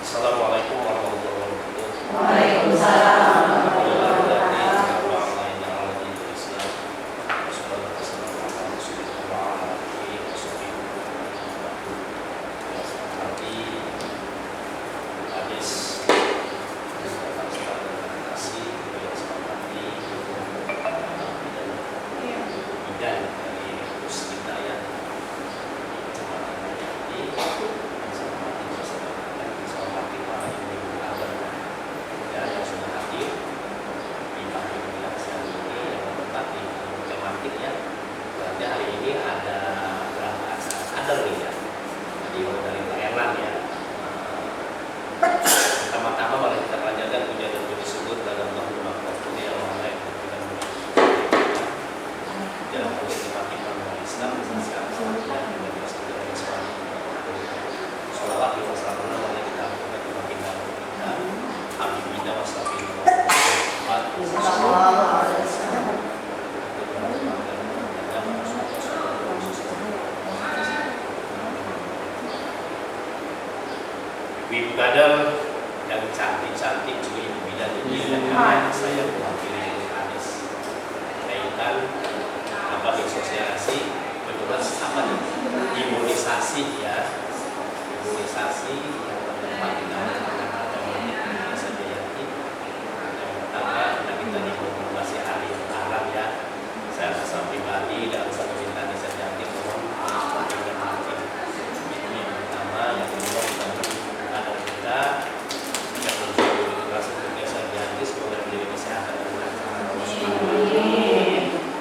Assalamualaikum warahmatullahi wabarakatuh. Waalaikumsalam. Pertama-tama mari kita panjatkan puja dan puji syukur kepada Allah yang Maha Baik dalam kehidupan umat Islam Salawat wa salam ala kita Habibina wa Ibu Kadal yang cantik-cantik juga ibu bidan ini yang saya mewakili Anies kaitan apa sosialisasi betulan apa nih imunisasi ya imunisasi yang tempat kita saja yang pertama kita diimunisasi hari Arab ya saya rasa pribadi dan satu minta bisa cantik mohon ini yang pertama yang kedua kita yang menjadi kelas Indonesia di semoga menjadi kesehatan dan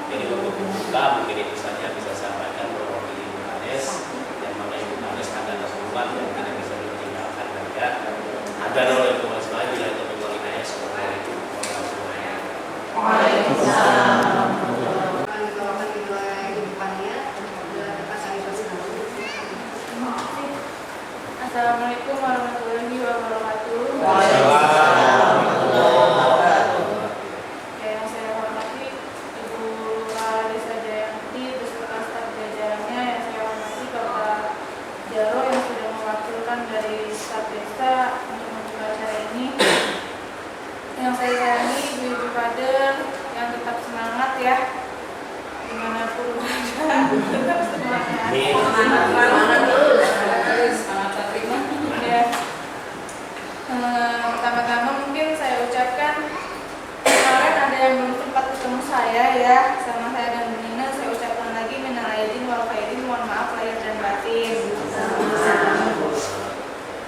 jadi untuk membuka mungkin itu saja bisa sampaikan mewakili Ibu Anies yang mana Ibu Anies ada keseluruhan yang tidak bisa ditinggalkan dan ya ada oleh Ibu Anies lagi yang lebih mengenai Assalamualaikum warahmatullahi wabarakatuh. Waalaikumsalam. Assalamualaikum warahmatullahi wabarakatuh. Yang saya hormati Ibu Larissa Jayanti beserta staf jajarannya, yang saya hormati Bapak Jaro yang sudah mewakilkan dari staf desa untuk membuka acara ini. Yang saya sayangi Ibu-ibu kader yang tetap semangat ya dimanapun berada, tetap semangat. Pertama-tama mungkin saya ucapkan kemarin ada yang belum sempat ketemu saya ya sama saya dan Bu Nina, saya ucapkan lagi minal aidin wal faizin, mohon maaf lahir dan batin.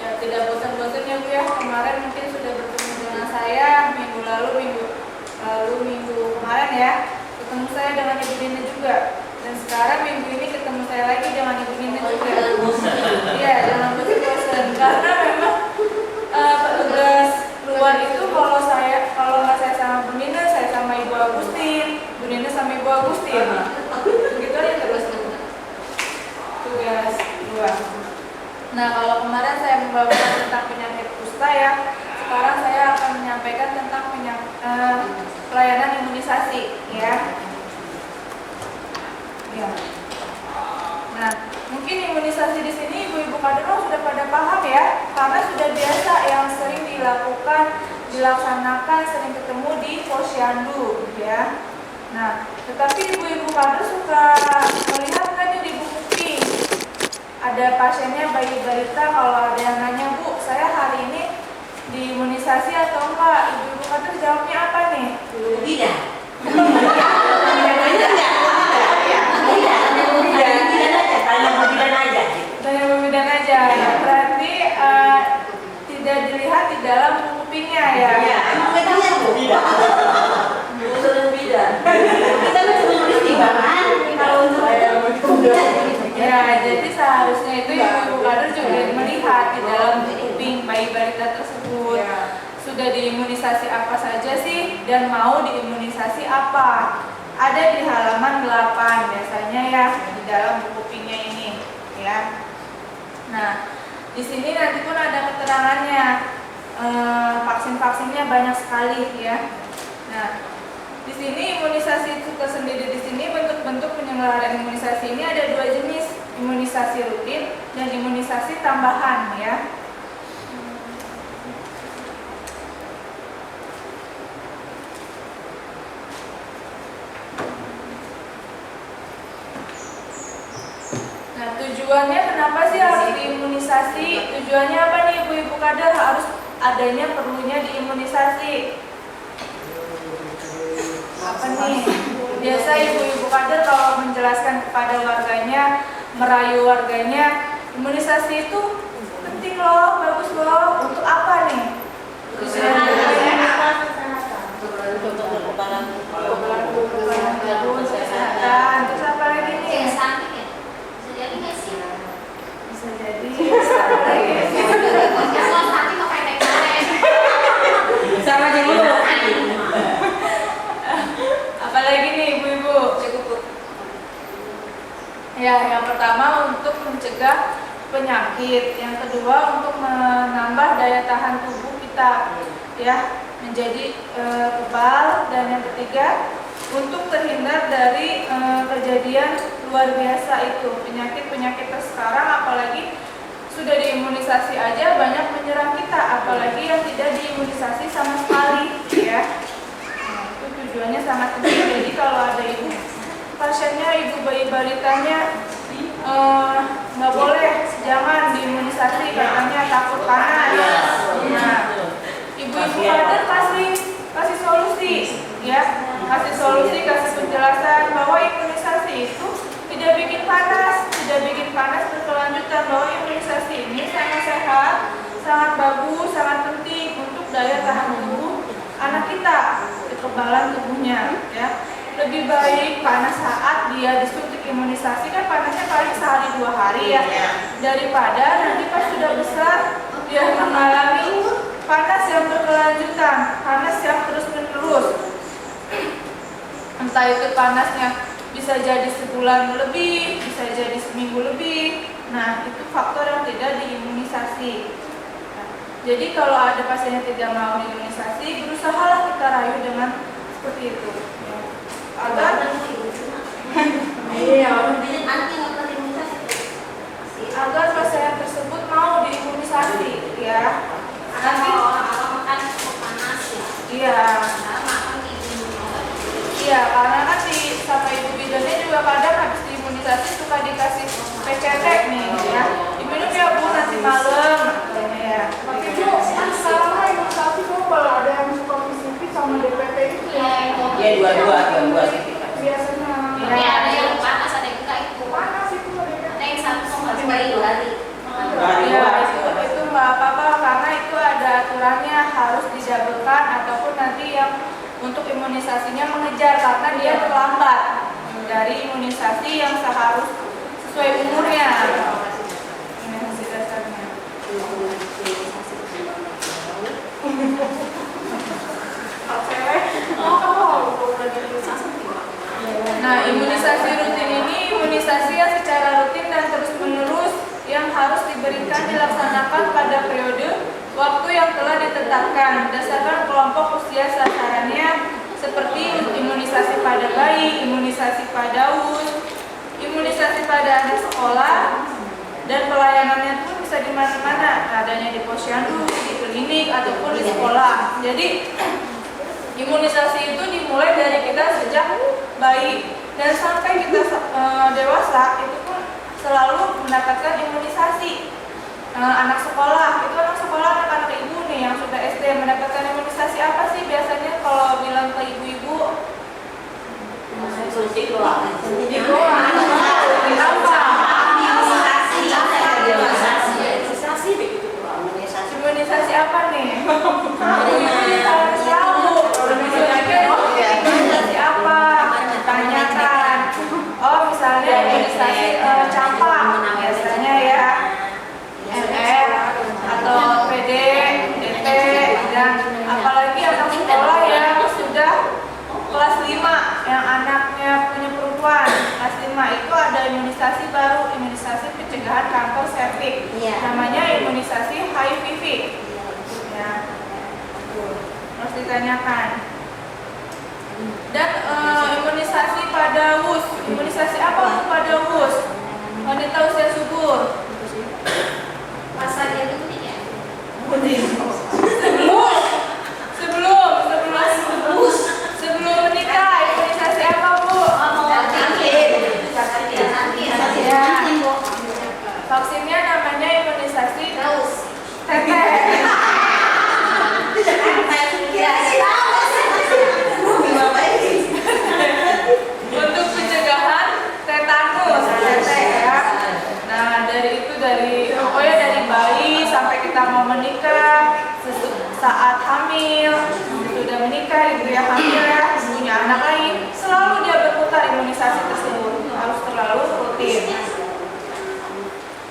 Ya tidak bosan-bosan ya Bu ya, kemarin mungkin sudah bertemu dengan saya minggu kemarin ya, ketemu saya dengan Ibu Nina juga, dan sekarang minggu ini ketemu saya lagi dengan Ibu Nina juga. Iya, jangan bosan-bosan karena memang petugas luar itu kalau nggak saya sama Bu Nina, saya sama Ibu Agustin, Bu Nina sama Ibu Agustin, begitu aja terus tugas luar. Nah kalau kemarin saya membawakan tentang penyakit kusta ya, sekarang saya akan menyampaikan tentang pelayanan imunisasi ya. Ya. Nah, mungkin imunisasi di sini ibu-ibu kader sudah pada paham ya, karena sudah biasa yang sering dilaksanakan, sering ketemu di posyandu ya. Nah, tetapi ibu-ibu kader suka melihat kan di buku pink ada pasiennya bayi balita, kalau ada yang nanya, Bu, saya hari ini diimunisasi atau enggak? Ibu-ibu kader jawabnya apa nih? Tidak. Bidan aja. Berarti tidak dilihat di dalam buku pinknya ya? Iya, emang bedanya Bu? Tidak. Bukan bidan. Kita kan sebelum pertimbangan kalau untuk Ya, jadi seharusnya itu ibu-ibu kader juga melihat di dalam buku pink bayi balita tersebut sudah diimunisasi apa saja sih dan mau diimunisasi apa. Ada di halaman 8 biasanya ya di dalam buku pinknya ini ya. Nah, di sini nanti pun ada keterangannya, vaksin-vaksinnya banyak sekali ya. Nah, di sini imunisasi itu tersendiri, di sini bentuk-bentuk penyelenggaraan imunisasi ini ada dua jenis, imunisasi rutin dan imunisasi tambahan ya. Tujuannya kenapa sih harus diimunisasi? Tujuannya apa nih ibu-ibu kader harus adanya perlunya diimunisasi? Apa nih? Biasa ibu-ibu kader kalau menjelaskan kepada warganya, merayu warganya, imunisasi itu penting loh, bagus loh. Untuk apa nih? Untuk kekebalan kesehatan. Terus apa lagi nih? Bisa jadi nggak sih? Bisa jadi. Apa lagi? Kalau nanti mau kayak kemarin. sama aja dulu. Apalagi nih ibu-ibu? Ya, yang pertama untuk mencegah penyakit, yang kedua untuk menambah daya tahan tubuh kita, ya, menjadi kebal, dan yang ketiga untuk terhindar dari kejadian luar biasa itu penyakit-penyakit sekarang, apalagi sudah diimunisasi aja banyak menyerang kita, apalagi yang tidak diimunisasi sama sekali, ya. Nah, itu tujuannya sangat penting. Jadi kalau ada ibu pasiennya, ibu bayi balitanya nggak boleh, jangan diimunisasi, katanya takut panas. Nah, ibu-ibu kader kasih solusi, ya, kasih solusi, kasih penjelasan bahwa imunisasi itu tidak bikin panas berkelanjutan, bahwa imunisasi ini sangat sehat, sangat bagus, sangat penting untuk daya tahan tubuh anak kita, kekebalan tubuhnya, ya. Lebih baik panas saat dia disuntik imunisasi, kan panasnya paling sehari 2 hari ya, daripada nanti pas sudah besar dia mengalami panas yang berkelanjutan, panas yang terus menerus. Entah itu panasnya bisa jadi sebulan lebih, bisa jadi seminggu lebih. Nah, itu faktor yang tidak diimunisasi. Nah, jadi kalau ada pasien yang tidak mau diimunisasi, berusahalah kita rayu dengan seperti itu. Agar agar pasien tersebut mau diimunisasi, ya. Nanti Orang makan cukup panas ya. iya. Iya, karena kan sama ibu bidannya juga kadang habis diimunisasi suka dikasih PCT nih, ya. Diminum ya Bu nanti malam, katanya ya. Tapi Bu, kan sekarang kan imunisasi Bu kalau ada yang suka PCV sama DPT itu ya. Ya dua-dua Biasanya. Tapi ada yang panas, ada yang enggak itu. Panas itu Ada yang satu sama Tapi sekali. baru 2 hari. ya, itu nggak apa-apa karena itu ada aturannya, harus dijabelkan ataupun nanti yang untuk imunisasinya mengejar karena dia terlambat dari imunisasi yang seharus sesuai umurnya. Imunisasi dasarnya. Nah, imunisasi rutin ini imunisasi yang secara rutin dan terus-menerus yang harus diberikan dilaksanakan pada periode waktu yang telah ditetapkan berdasarkan kelompok usia sasarannya, seperti imunisasi pada bayi, imunisasi pada uus, imunisasi pada anak sekolah, dan pelayanannya pun bisa di mana-mana, adanya di posyandu, di klinik ataupun di sekolah. Jadi imunisasi itu dimulai dari kita sejak bayi dan sampai kita dewasa itu pun selalu mendapatkan imunisasi. Anak sekolah, itu anak-anak ibu nih yang sudah SD mendapatkan imunisasi apa sih biasanya kalau bilang ke ibu-ibu? Suntik doang. Imunisasi apa nih? Imunisasi tahu. Imunisasi apa? Tanyakan. Oh, misalnya imunisasi campak biasanya ya. MR atau PD, DT, dan apalagi anak sekolah yang sudah kelas 5 yang anaknya punya perempuan kelas 5 itu ada imunisasi baru, imunisasi pencegahan kanker serviks, namanya imunisasi HPV ya, harus ditanyakan. Dan imunisasi pada WUS, imunisasi apa pada WUS? Wanita usia subur. Pasal yang itu ya. Sebelum menikah, imunisasi apa Bu? mau menikah, saat hamil, sudah menikah, ibu yang hamil ya, punya anak lain, selalu dia berputar imunisasi tersebut, harus terlalu rutin.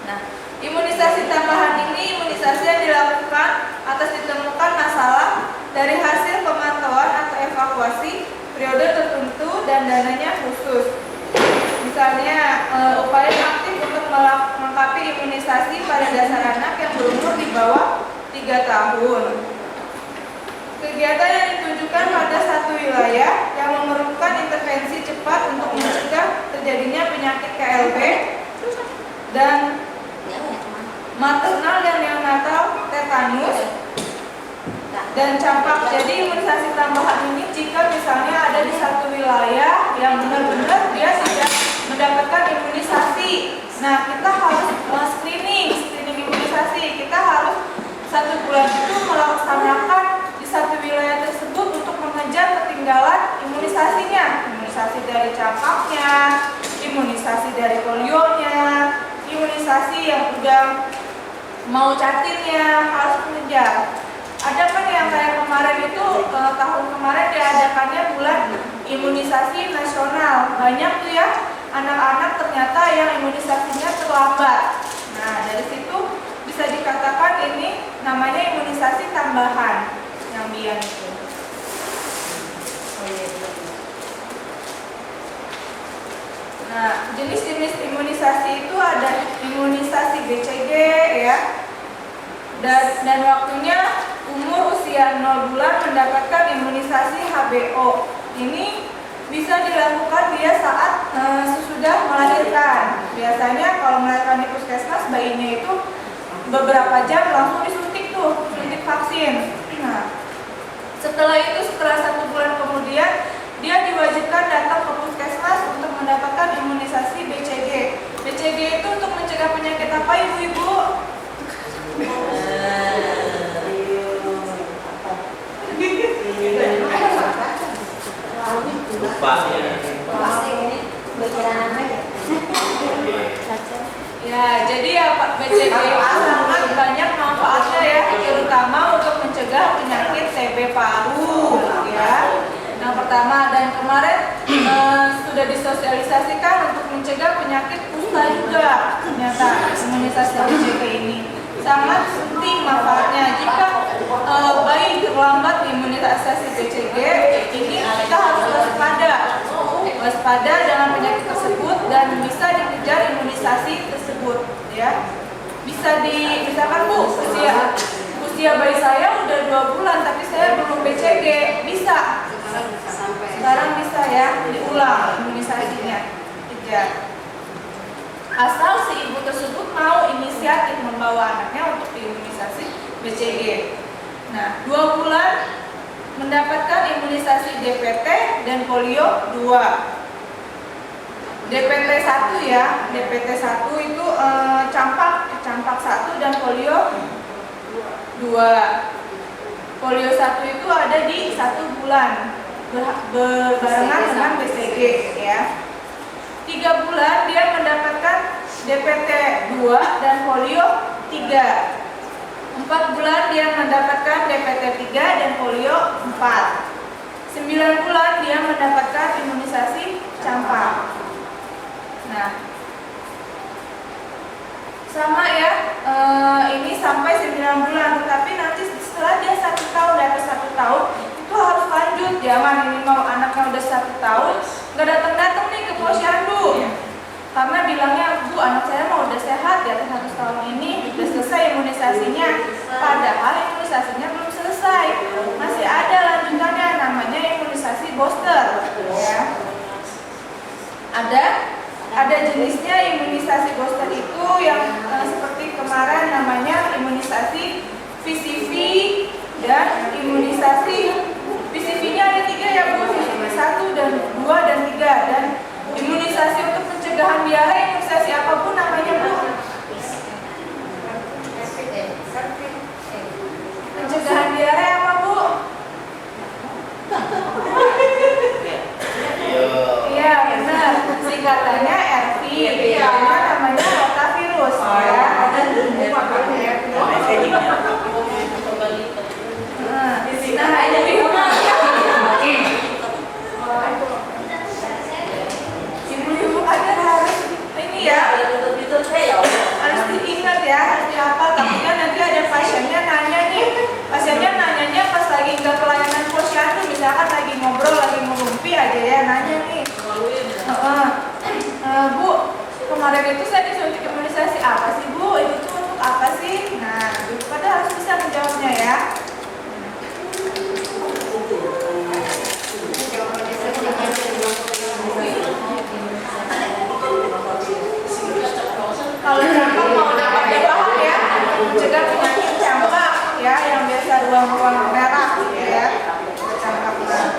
Nah, imunisasi tambahan ini imunisasi yang dilakukan atas ditemukan masalah dari hasil pemantauan atau evakuasi periode tertentu dan dananya khusus. Misalnya upaya aktif untuk melengkapi imunisasi pada dasar anak yang berumur di bawah 3 tahun. Kegiatan yang ditujukan pada satu wilayah yang memerlukan intervensi cepat untuk mencegah terjadinya penyakit KLB dan maternal dan neonatal tetanus dan campak. Jadi imunisasi tambahan ini jika misalnya ada di satu wilayah yang benar-benar dia tidak mendapatkan imunisasi. Nah, kita harus screening imunisasi. Kita harus 1 bulan itu melaksanakan di satu wilayah tersebut untuk mengejar ketinggalan imunisasinya. Imunisasi dari campaknya, imunisasi dari polionya, imunisasi yang udah mau catirnya harus mengejar. Ada kan yang kayak kemarin itu tahun kemarin diadakannya bulan imunisasi nasional. Banyak tuh ya anak-anak ternyata yang imunisasinya terlambat. Nah, dari situ bisa dikatakan ini namanya imunisasi tambahan yang biang itu. Nah, jenis-jenis imunisasi itu ada imunisasi BCG ya. Dan waktunya umur usia 0 bulan mendapatkan imunisasi HBO. Ini bisa dilakukan dia saat sesudah melahirkan. Biasanya kalau melahirkan di puskesmas, bayinya itu beberapa jam langsung disuntik vaksin. Nah, setelah 1 bulan kemudian dia diwajibkan datang ke puskesmas untuk mendapatkan imunisasi BCG. BCG itu untuk mencegah penyakit apa, ibu-ibu? Lupa ya. Ya, jadi BCG itu sangat banyak manfaatnya ya, terutama untuk mencegah penyakit TB paru ya. Yang pertama, dan kemarin sudah disosialisasikan untuk mencegah penyakit kusta juga. Ternyata imunisasi BCG ini sangat penting manfaatnya. Jika bayi terlambat imunisasi BCG, ini kita harus waspada dengan penyakit tersebut dan bisa dikejar imunisasi tersebut ya. Misalkan Bu, usia bayi saya udah 2 bulan tapi saya belum BCG, bisa. Sekarang bisa ya, diulang imunisasinya, kejar. Asal si ibu tersebut mau inisiatif membawa anaknya untuk diimunisasi BCG. Nah, 2 bulan mendapatkan imunisasi DPT dan polio 2. DPT 1 ya, DPT 1 itu campak 1 dan polio 2. Polio 1 itu ada di 1 bulan berbarengan dengan BCG ya. 3 bulan dia mendapatkan DPT 2 dan polio 3. 4 bulan dia mendapatkan DPT 3 dan polio 4. 9 bulan dia mendapatkan imunisasi campak. Nah, sama ya, ini sampai 9 bulan, tetapi nanti setelah dia 1 tahun, di atas 1 tahun itu harus lanjut. Jangan ini mau anaknya udah 1 tahun nggak datang nih ke posyandu karena bilangnya, Bu, anak saya mau udah sehat di atas 1 tahun ini udah selesai imunisasinya, padahal imunisasinya belum selesai, masih ada lanjutannya, namanya imunisasi booster ya. Ada jenisnya imunisasi booster itu yang seperti kemarin namanya imunisasi PCV dan imunisasi PCV-nya ada 3 ya Bu, PCV 1 dan 2 dan 3, dan imunisasi untuk pencegahan diare, imunisasi apapun namanya Bu? warna merah ya. Campak.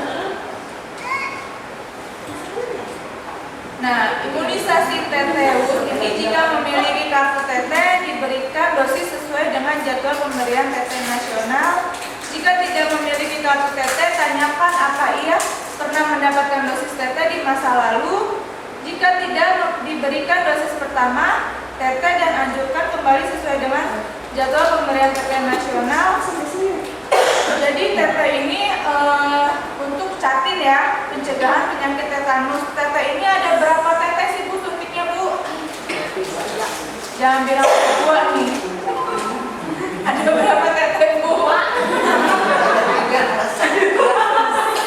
Nah, imunisasi TTW ini jika memiliki kartu TT diberikan dosis sesuai dengan jadwal pemberian TT nasional. Jika tidak memiliki kartu TT, tanyakan apa ia pernah mendapatkan dosis TT di masa lalu. Jika tidak diberikan dosis pertama TT dan anjurkan kembali sesuai dengan jadwal pemberian TT nasional. Jadi TT ini untuk catin ya, pencegahan penyakit tetanus. TT ini ada berapa TT sih Bu suntiknya Bu? Jangan bilang dua nih. Ada berapa TT Bu?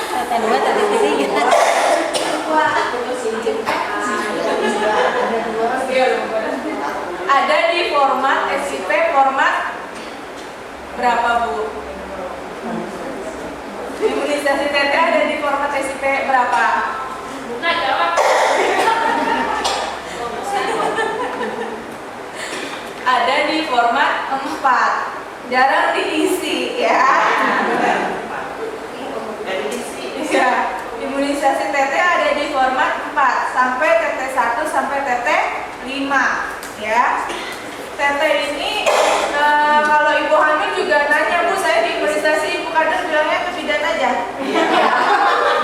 TT 2, TT 3. Ada di format SIP format berapa Bu? Imunisasi TT ada di format SIP berapa? Nah, jawab. Ada di format 4. Jarang diisi ya. Ya. Imunisasi TT ada di format 4 sampai TT 1 sampai TT 5 ya. TT ini kalau ibu hamil juga nanya Bu, saya di imunisasi ibu kadang bilangnya ke bidan aja.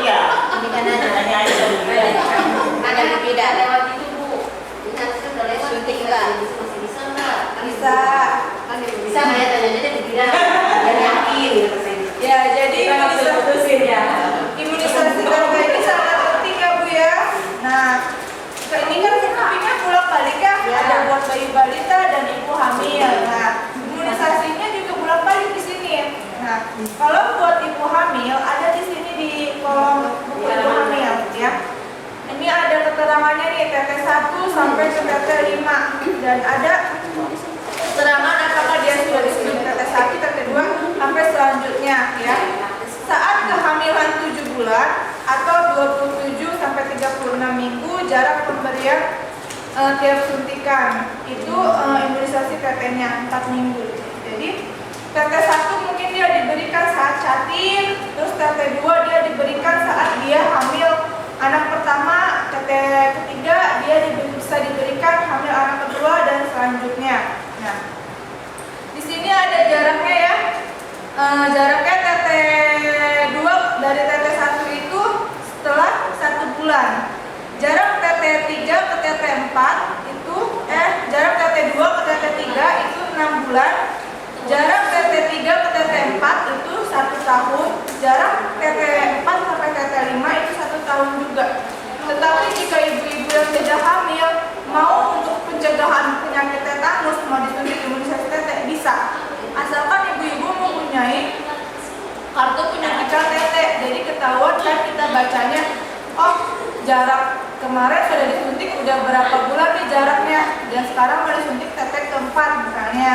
Iya. Ini kan ada di beda. Lewat itu Bu. Imunisasi udah lewat. Suntik enggak? Masih bisa enggak? Bisa. Bisa nggak ya, tanya aja di bidan. Dan yakin. Ya, jadi imunisasi TT ini sangat penting ya Bu ya. Nah, ini kan suntiknya bolak-balik ya. Ada buat bayi balita dan ibu hamil. Nah, imunisasinya juga bolak-balik di sini. Nah, kalau buat ibu hamil ada di sini di kolom buku ibu hamil ya. Ini ada keterangannya nih TT 1 sampai ke TT 5 dan ada keterangan apakah dia sudah disuntik TT 1, TT 2 sampai selanjutnya ya. Saat kehamilan 7 bulan atau 27 sampai 36 minggu jarak pemberian tiap suntikan itu imunisasi TT-nya 4 minggu. Jadi TT 1 mungkin dia diberikan saat catin, terus TT 2 dia diberikan saat dia hamil anak pertama, TT ketiga dia bisa diberikan hamil anak kedua dan selanjutnya. Nah, di sini ada jaraknya ya. Jaraknya TT 2 dari TT 1 itu setelah 1 bulan. Jarak TT 3 ke TT 4 itu jarak TT 2 ke TT 3 itu 6 bulan. Jarak TT 3 ke TT 4 itu 1 tahun. Jarak TT 4 sampai TT 5 itu 1 tahun juga. Tetapi jika ibu-ibu yang sudah hamil mau untuk pencegahan penyakit tetanus mau disuntik imunisasi TT bisa. Asalkan ibu-ibu mempunyai kartu penyuntikan TT. Jadi ketahuan kan kita bacanya, oh jarak kemarin sudah disuntik udah berapa bulan nih jaraknya, dan sekarang mau disuntik TT keempat misalnya,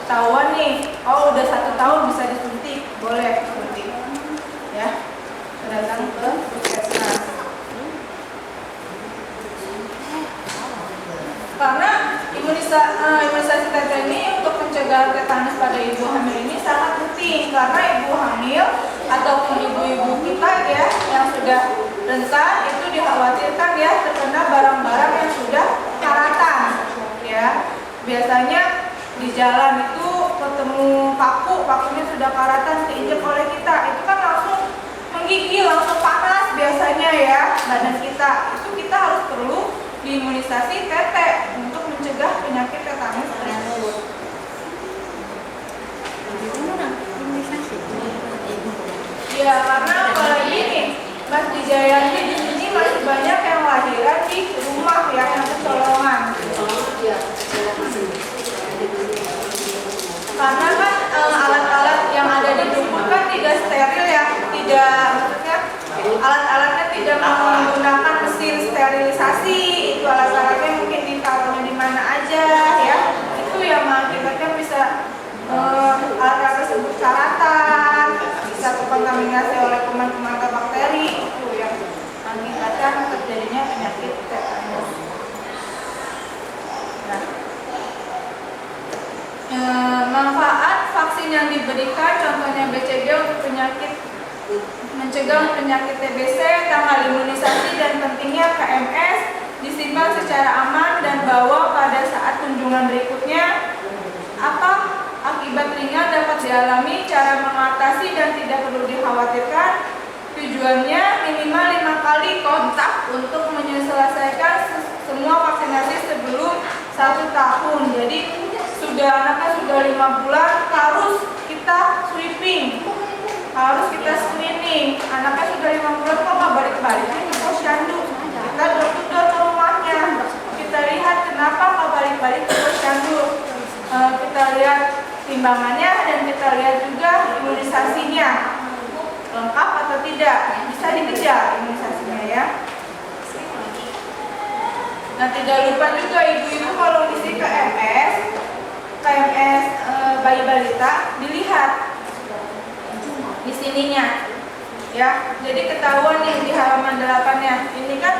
ketahuan nih, oh udah 1 tahun bisa disuntik, boleh suntik ya, datang ke puskesmas. Karena imunisasi TT ini untuk pencegahan tetanus pada ibu hamil ini sangat penting, karena ibu hamil ataupun ibu-ibu kita ya yang sudah rentan itu dikhawatirkan ya terkena barang-barang yang sudah karatan ya. Biasanya di jalan itu ketemu pakunya sudah karatan keinjek oleh kita, itu kan langsung menggigil, langsung panas biasanya ya badan kita. Itu kita harus perlu diimunisasi TT untuk mencegah penyakit tetanus tersebut. Ya, karena apalagi nih Mas Wijayanti di sini masih banyak yang lahiran di rumah ya, yang kecolongan. Karena kan alat-alat yang ada di tubuh kan tidak steril ya, maksudnya alat-alatnya tidak menggunakan mesin sterilisasi. Itu alat-alatnya mungkin ditaruhnya di mana aja ya. Itu yang mengakibatkan bisa alat-alat tersebut karatan, bisa terkontaminasi oleh kuman-kuman atau bakteri, itu yang mengakibatkan terjadinya penyakit tetanus. Nah, manfaat vaksin yang diberikan contohnya BCG mencegah penyakit TBC, tanggal imunisasi dan pentingnya KMS disimpan secara aman dan bawa pada saat kunjungan berikutnya. Apa akibat ringan dapat dialami, cara mengatasi dan tidak perlu dikhawatirkan. Tujuannya minimal 5 kali kontak untuk menyelesaikan semua vaksinasi sebelum 1 tahun. Jadi anaknya sudah 5 bulan harus kita sweeping, harus kita screening. Anaknya sudah 5 bulan kok nggak balik-balik ke posyandu, kita door-to-door ke rumahnya, kita lihat kenapa nggak balik-balik ke posyandu. Kita lihat timbangannya dan kita lihat juga imunisasinya lengkap atau tidak, bisa dikejar imunisasinya ya. Nah, tidak lupa juga ibu-ibu kalau ngisi KMS bayi balita dilihat di sininya ya. Jadi ketahuan nih di halaman 8-nya. Ini kan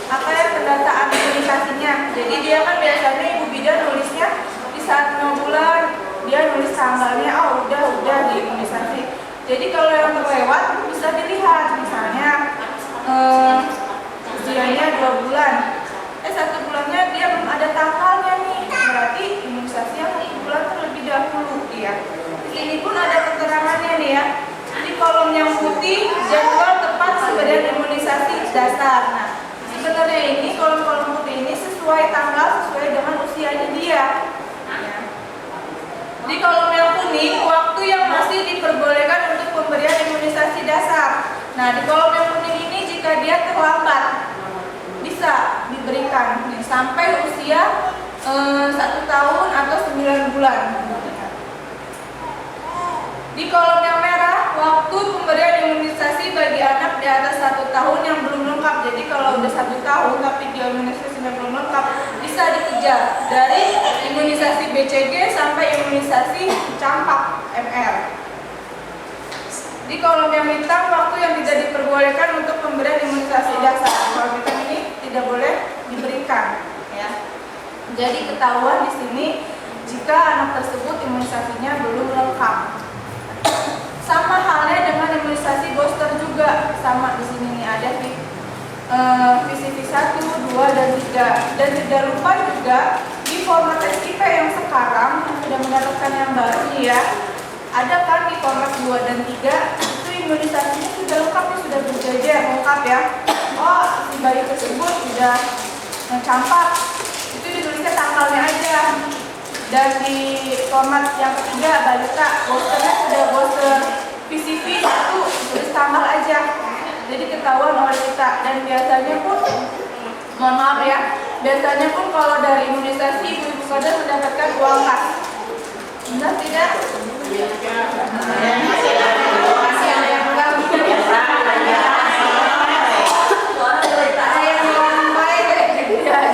pendataan imunisasinya. Jadi dia kan biasanya ibu bidan nulisnya di saat 6 bulan dia nulis tanggalnya, udah di imunisasi. Jadi kalau yang terlewat bisa dilihat, misalnya usianya 2 bulan, 1 bulannya dia belum ada tanggalnya nih, berarti imunisasi yang 1 bulan terlebih dahulu ya. Ini pun ada keterangannya nih ya. Di kolom yang putih jadwal tepat pemberian imunisasi dasar. Nah, sebenarnya ini kolom-kolom putih ini sesuai tanggal, sesuai dengan usianya dia. Ya. Di kolom yang kuning waktu yang masih diperbolehkan untuk pemberian imunisasi dasar. Nah, di kolom yang kuning ini jika dia terlambat bisa diberikan sampai usia 1 tahun atau 9 bulan. Di kolom yang merah, waktu pemberian imunisasi bagi anak di atas 1 tahun yang belum lengkap. Jadi kalau udah 1 tahun tapi dia imunisasinya belum lengkap, bisa dikejar dari imunisasi BCG sampai imunisasi campak MR. Di kolom yang hitam, waktu yang tidak diperbolehkan untuk pemberian imunisasi dasar. Kalau hitam ini tidak boleh diberikan, ya. Jadi ketahuan di sini jika anak tersebut imunisasinya belum lengkap. Sama halnya dengan imunisasi booster juga, sama di sini nih ada PCV 1, 2 dan 3. Dan tidak lupa juga di format SIP yang sekarang sudah mendapatkan yang baru ya. Ada kan di format 2 dan 3 itu imunisasinya sudah lengkap, sudah berjejer lengkap ya. Oh, si bayi tersebut sudah campak, itu ditulisnya tanggalnya aja. Dan di format yang ketiga balita, boosternya sudah booster PCV 1, tulis tanggal aja. Jadi ketahuan oleh kita. Dan biasanya pun, mohon maaf ya, biasanya pun kalau dari imunisasi ibu-ibu kadar mendapatkan uang kas. Benar tidak?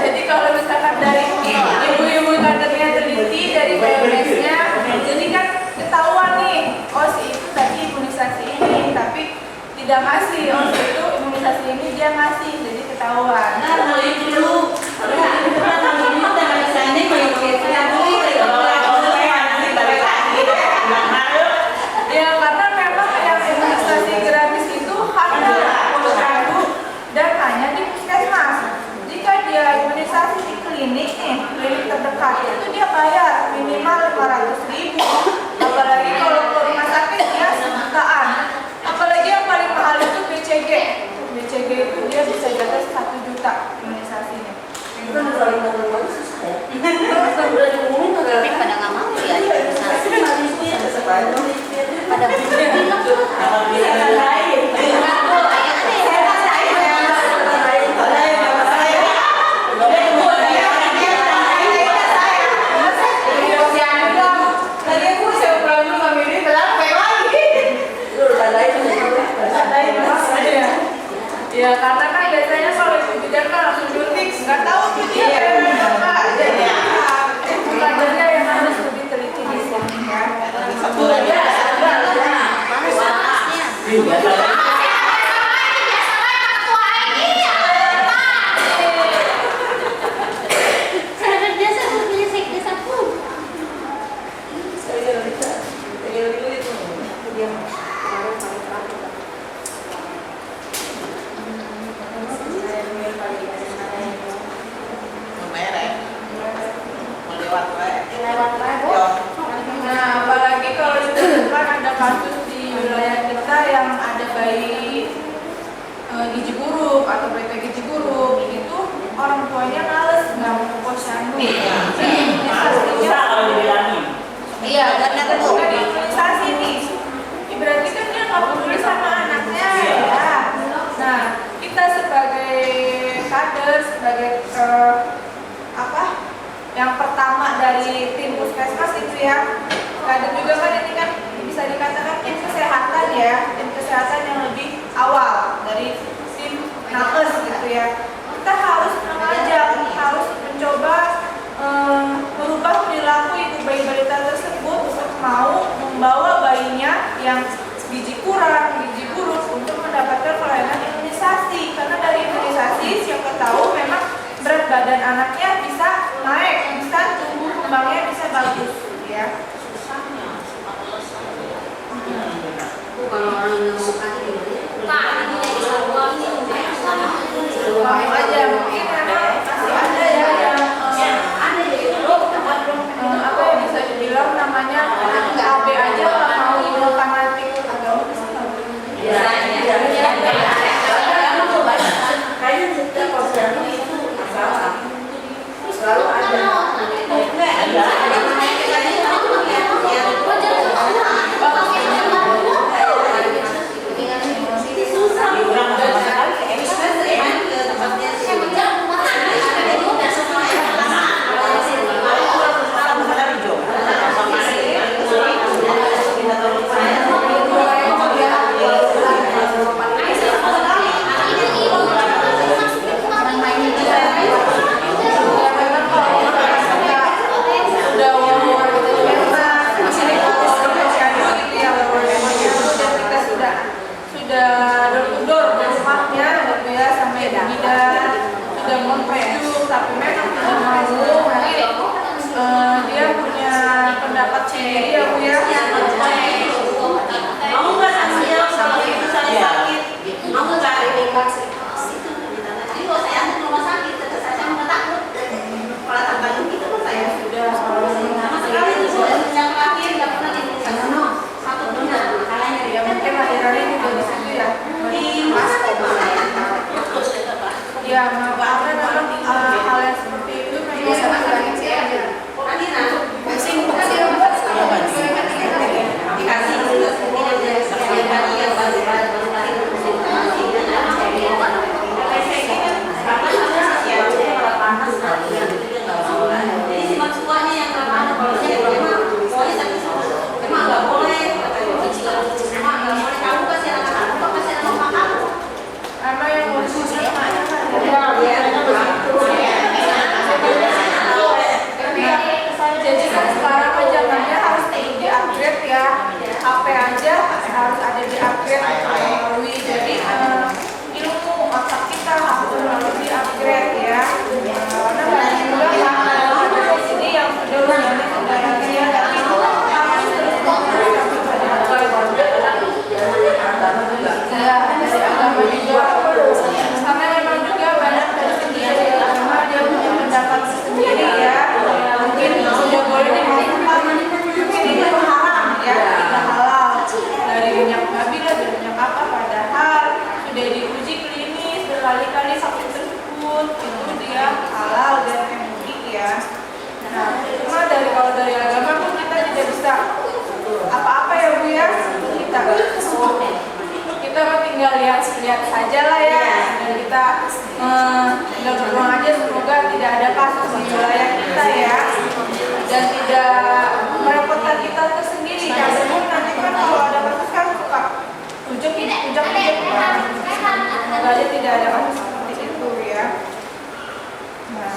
Jadi kalau misalkan dari ibu-ibu kadernya teliti dari BMS-nya, jadi kan ketahuan nih, oh si itu tadi imunisasi ini, tapi tidak ngasih, oh si itu imunisasi ini dia ngasih, jadi ketahuan. Nah, beli dulu. Ya karena memang yang imunisasi gratis itu hanya posyandu dan hanya di puskesmas. Jika dia imunisasi di klinik nih, klinik terdekat itu dia bayar minimal 500.000. Apalagi kalau ke rumah sakit dia sejutaan. Apalagi yang paling mahal itu BCG. BCG itu dia bisa jatuh 1 juta imunisasinya. Itu kalau ngomong susah ya. Udah diumumin Tapi pada nggak mau ya imunisasi. Pada ya karena kan biasanya kalau ibu bidan kan langsung suntik, nggak tahu tuh dia apa. Jadi kadernya yang harus lebih teliti di sini ya. Saya kerja sama punya sekdes aku. kasus di wilayah kita yang ada bayi gizi buruk atau berita gizi buruk itu orang tuanya males nggak mau posyandu. Bisa kalau dibilangin. Iya, karena udah diimunisasi nih. Berarti kan dia nggak peduli sama anaknya ya. Nah, kita sebagai kader, sebagai yang pertama dari tim puskesmas itu ya, kader juga kan ini kan bisa dikatakan tim kesehatan ya, tim kesehatan yang lebih awal dari tim nakes gitu ya. Kita harus mengajak, harus mencoba merubah perilaku ibu bayi balita tersebut untuk mau membawa bayinya yang gizi kurang, gizi buruk untuk mendapatkan pelayanan imunisasi. Karena dari imunisasi siapa tahu memang berat badan anaknya bisa naik, bisa tumbuh kembangnya bisa bagus, ya. Kalau orang yang mau kasih Mau aja mungkin memang masih ada ya yang apa yang bisa dibilang namanya KB aja nggak mau ilmu fanatik agama Islam. kayaknya setiap posyandu itu masalah selalu ada. Lihat saja lah ya, dan kita tinggal berdoa aja semoga tidak ada kasus di wilayah kita ya, dan tidak merepotkan kita tersendiri. Karena nanti kan kalau ada kasus kan suka ujung semoga aja tidak ada kasus seperti itu ya. Nah,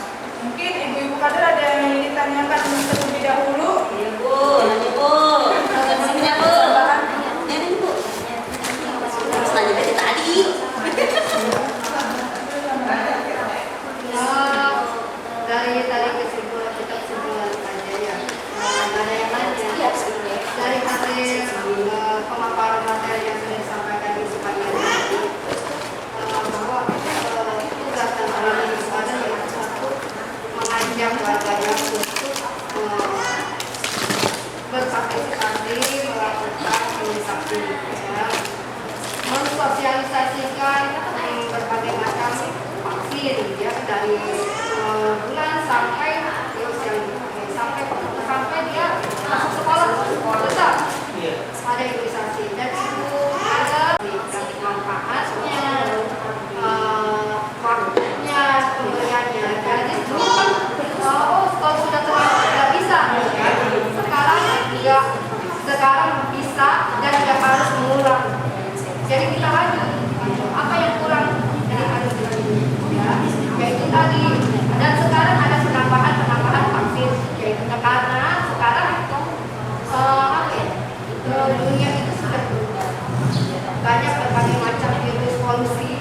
mungkin ibu-ibu kader ada yang ingin ditanyakan terlebih dahulu. Iya Bu, lanjut Bu. Maksudnya Bu. Ini Bu. Harus nanya dari tadi. ya, mensosialisasikan berbagai macam vaksin ya dari bulan sampai sampai dia masuk sekolah tetap ada imunisasi dan itu ada manfaatnya, waktunya, pemberiannya. Jadi dulu kan kalau sudah terlalu tidak bisa, ya. Sekarang bisa dan tidak harus mengulang. Jadi kita lanjut apa yang kurang dari harus dilanjut, ya. Yaitu tadi dan sekarang ada penambahan vaksin, yaitu karena sekarang dunia itu sudah berubah, banyak berbagai macam virus polusi,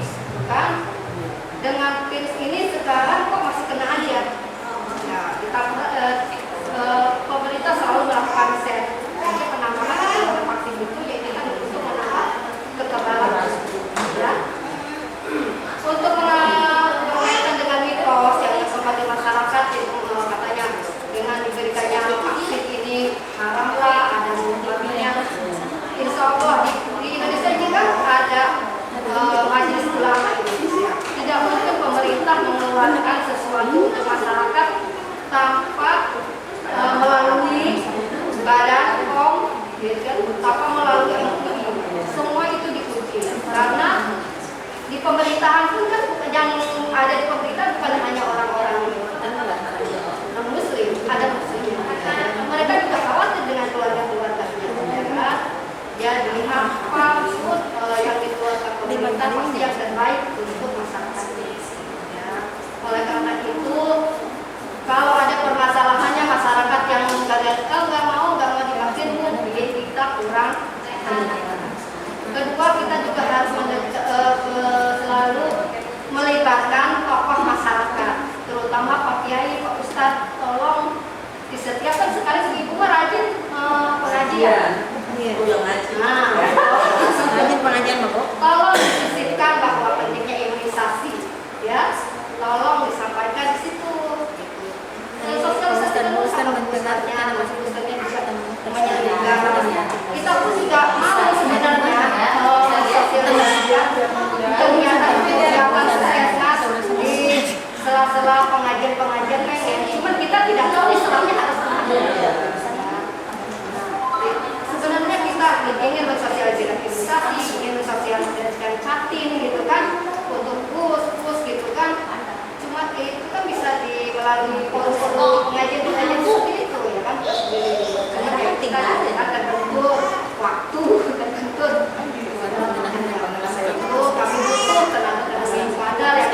kan? Dengan virus ini sekarang kok masih kena aja. Ya, kita pemerintah selalu melakukan riset. Jadi penambahan vaksin itu yaitu kan untuk menambah kekebalan, ya. Untuk berkaitan dengan mitos yang sempat di masyarakat katanya dengan diberikannya vaksin ini haramlah, ada babinya. Insya Allah di Indonesia ini kan ada Majelis Ulama Indonesia. Tidak mungkin pemerintah mengeluarkan sesuatu untuk masyarakat tanpa melalui Badan POM, gitu kan, tanpa melalui MUI. Semua itu diuji karena di pemerintahan pun kan yang ada di pemerintahan bukan hanya orang-orang non-muslim, ada muslimnya. Mereka juga khawatir dengan keluarga-keluarganya, ya kan? Jadi apapun yang dikeluarkan pemerintah pasti yang terbaik untuk masyarakat. Ya. Oleh karena itu, kalau ada permasalahannya masyarakat yang nggak mau divaksin pun kita kurang. Kedua, kita juga harus selalu melibatkan tokoh masyarakat, terutama Pak Kiai, Pak Ustadz. Tolong di setiap kan sekali ibu rajin pengajian. Rajin pengajian Bapak. Tolong disisipkan bahwa pentingnya imunisasi, ya. Tolong disampaikan di situ. Sosialisasi besarnya, maksudnya bisa menyelidiki. Kita pun juga mau sebenarnya sosialisasikan kegiatan puskesmas di sela-sela pengajian-pengajian pengen. Cuman kita tidak tahu Islamnya harus kemana. Sebenarnya kita ingin mensosialisasikan imunisasi, ingin mensosialisasikan catin gitu kan, untuk pus gitu kan. Cuma itu kan bisa melalui forum-forum pengajian-pengajian seperti itu ya kan. Karena kita akan terbentur waktu, terbentur itu kami butuh tenaga-tenaga yang sadar ya,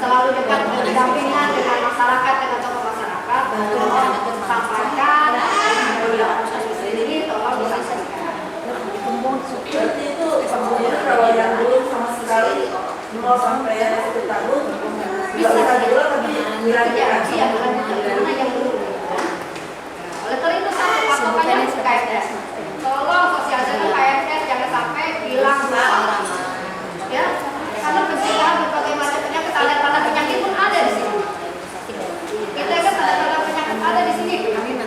selalu dekat berdampingan dengan masyarakat, dengan tokoh masyarakat. Tolong sampaikan ini, tolong disampaikan. Berarti itu kalau yang dulu sama sekali 0 sampai 1 tahun bisa dulu tapi lagi yang mana yang dulu. Oleh karena itu satu patokannya KFS. Tolong sosialisasikan KFS jangan sampai hilang ya, karena pencegahan berbagai macam penyakit, tanda-tanda penyakit pun ada di sini. Kita kan tanda-tanda penyakit ada di sini.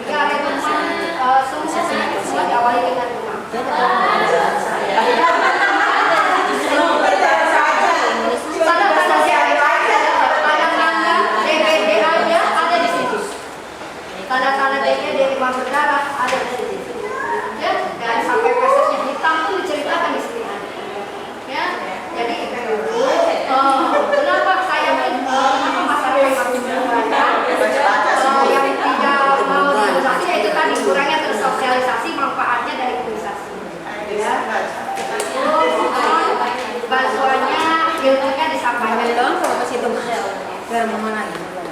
Diare demam, semua diawali dengan demam. Tanda-tanda DBD demam berdarah ada di sini. Ya, dan sampai pasirnya hitam itu diceritakan di sini. Ya, jadi kenapa saya kenapa masyarakat masih banyak yang tidak mau imunisasi, yaitu tadi kurangnya tersosialisasi manfaatnya dari imunisasi. Ya, bantuannya ilmunya disampaikan dong kalau ke situ biar mana gimana?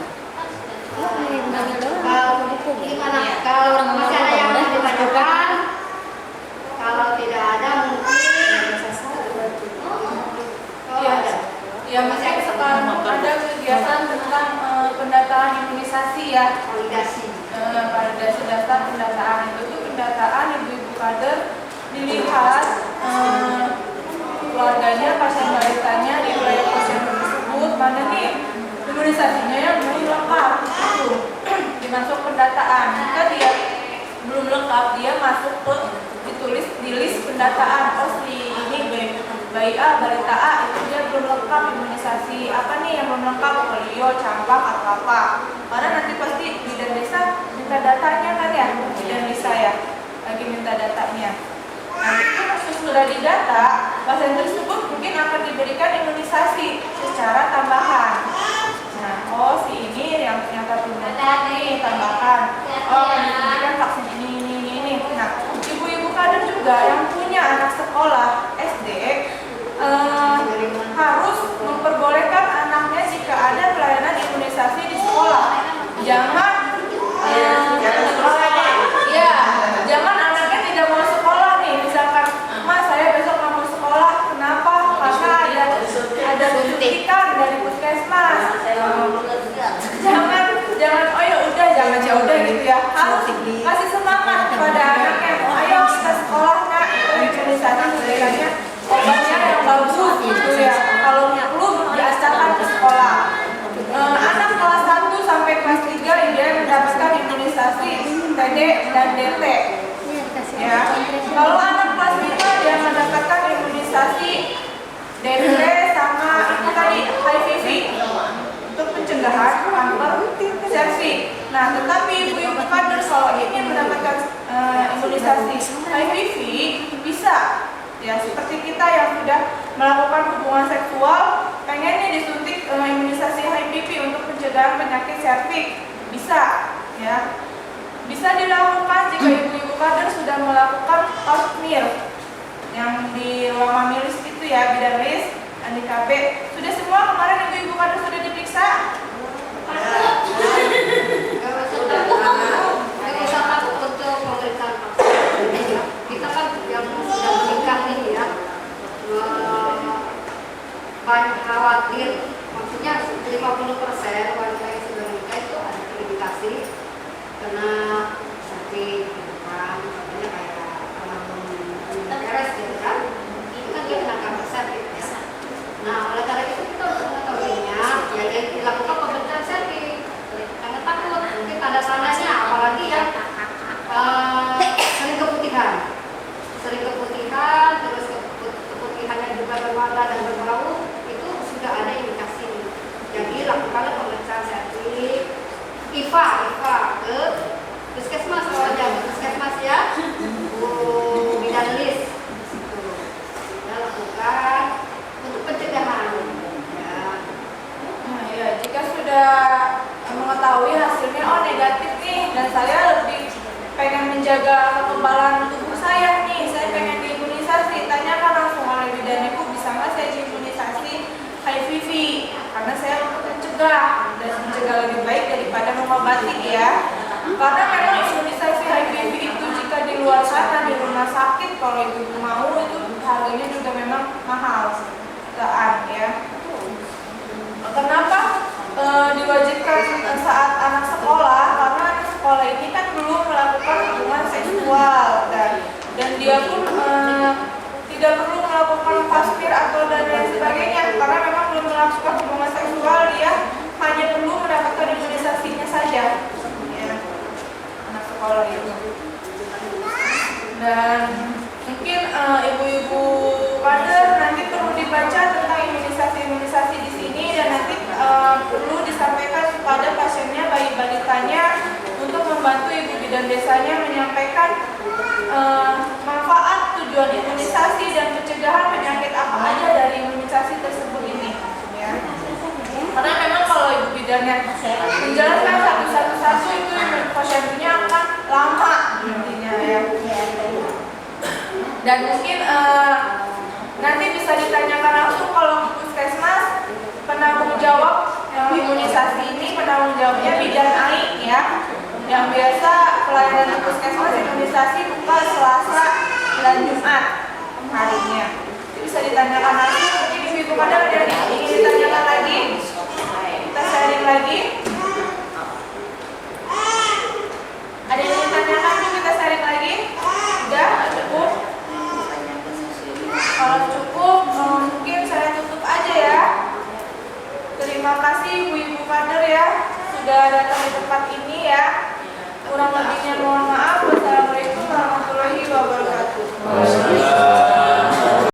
Kalau masih ada yang mau ditanyakan, kalau tidak ada mungkin ya masih sekarang ada kegiatan tentang pendataan imunisasi ya, validasi data pendataan itu tuh pendataan ibu-ibu kader dilihat keluarganya, pasien balitanya di wilayah posyandu tersebut mana nih imunisasinya yang belum lengkap itu dimasuk pendataan. Kita lihat belum lengkap, dia masuk ke ditulis di list pendataan. Oh si ini bayi A, balita A itu dia belum lengkap imunisasi apa nih yang belum lengkap, polio, campak atau apa. Karena nanti pasti bidan desa minta datanya kan ya, bidan desa ya lagi minta datanya. Nanti sudah didata, pasien tersebut mungkin akan diberikan imunisasi secara tambahan. Nah, oh si ini yang ternyata belum lengkap nih tambahan. Oh akan diberikan vaksin ini. Nah, ibu-ibu kader juga yang punya anak sekolah SD harus memperbolehkan anaknya jika ada pelayanan imunisasi di sekolah. Jangan jangan anaknya tidak mau sekolah nih, misalkan Mas saya besok nggak mau sekolah, kenapa? Karena ada suntikan dari puskesmas. Jangan oh ya udah jangan ya udah gitu ya, harus kasih semangat kepada anaknya, ayo kita sekolah nak, imunisasi memberikannya obatnya yang bagus gitu ya, kalau perlu diasahkan ke sekolah. Anak kelas 1 sampai kelas 3 dia mendapatkan imunisasi TD dan DT ya. Kalau anak kelas 5 dia mendapatkan imunisasi DP sama itu tadi HPV untuk pencegahan kanker cervix. Nah, tetapi ibu-ibu kader kalau ingin mendapatkan imunisasi HPV bisa ya, seperti kita yang sudah melakukan hubungan seksual pengen nih disuntik imunisasi HPV untuk pencegahan penyakit cervix, bisa ya. Bisa dilakukan jika ibu-ibu kader sudah melakukan pap smear yang di ruang mamilis itu ya, bidan list, NIKB. Sudah semua kemarin ibu-ibu kader sudah diperiksa? Misalkan untuk pemeriksaan vaksin, kita kan yang sudah menikah ini ya, banyak khawatir, maksudnya 50% wanita yang sudah menikah itu ada terindikasi kena sakit gitu kan, contohnya kayak kalau beres gitu kan, itu kan dia kena kanker cervix ya. Nah oleh karena itu kita untuk mengetahuinya ya dilakukan pemeriksaan cervix, karena takut mungkin tanda-tandanya apalagi yang sering keputihan, terus keputihannya juga berwarna dan berbau, itu sudah ada indikasi. Jadi lakukanlah pemeriksaan cervix, IVA ke puskesmas, kalau jangan puskesmas ya, bidan list. Kita lakukan untuk pencegahan. Ya. Nah ya, jika sudah mengetahui hasilnya oh negatif nih dan saya lebih pengen menjaga kekebalan tubuh saya nih, saya pengen diimunisasi, tanyakan langsung oleh bidan ibu, bisa nggak saya diimunisasi HPV karena saya untuk mencegah dan mencegah lebih baik daripada mengobati ya. Karena memang imunisasi HPV itu jika di luar sana di rumah sakit kalau ibu mau itu harganya juga memang mahal sekian ya. Kenapa diwajibkan saat anak sekolah? Karena anak sekolah ini kan belum melakukan hubungan seksual dan dia pun tidak perlu melakukan pap smear atau dan lain sebagainya karena memang belum melakukan hubungan seksual, dia hanya perlu mendapatkan imunisasinya saja ya, anak sekolah itu. Dan mungkin ibu-ibu kader nanti perlu dibaca tentang imunisasi di sini dan nanti perlu disampaikan kepada pasiennya, bayi balitanya, untuk membantu ibu bidan desanya menyampaikan manfaat, tujuan imunisasi dan pencegahan penyakit apa aja dari imunisasi tersebut ini ya. Karena memang kalau ibu bidannya menjelaskan satu-satu itu posisinya akan lama intinya ya. Dan mungkin nanti bisa ditanyakan langsung kalau ke puskesmas, penanggung jawab imunisasi ini penanggung jawabnya bidan AI ya. Yang biasa pelayanan di puskesmas imunisasi buka Selasa dan Jumat harinya. Bisa ditanyakan lagi, mungkin ibu-ibu kader ada yang ingin ditanyakan lagi, kita sharing lagi. Ada yang ingin ditanyakan, kita sharing lagi. Sudah cukup. Kalau cukup, mungkin saya tutup aja ya. Terima kasih ibu-ibu kader ya sudah datang di tempat ini ya. Kurang lebihnya mohon